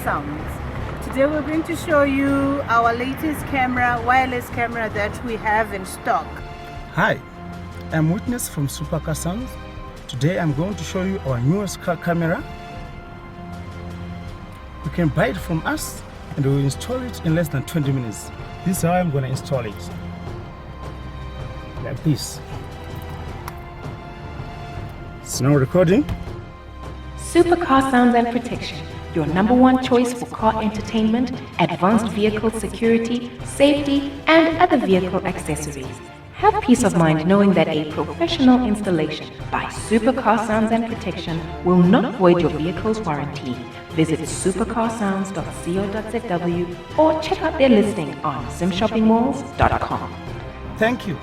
Sounds. Today we're going to show you our latest wireless camera that we have in stock. Hi, I'm Witness from Supa Sounds. Today I'm going to show you our newest car camera. You can buy it from us and we'll install it in less than 20 minutes. This is how I'm going to install it. Like this. It's now recording. Supa Car Sounds and Protection, your #1 choice for car entertainment, advanced vehicle security, safety, and other vehicle accessories. Have peace of mind knowing that a professional installation by Supa Car Sounds and Protection will not void your vehicle's warranty. Visit supacarsounds.co.zw or check out their listing on simshoppingmalls.com. Thank you.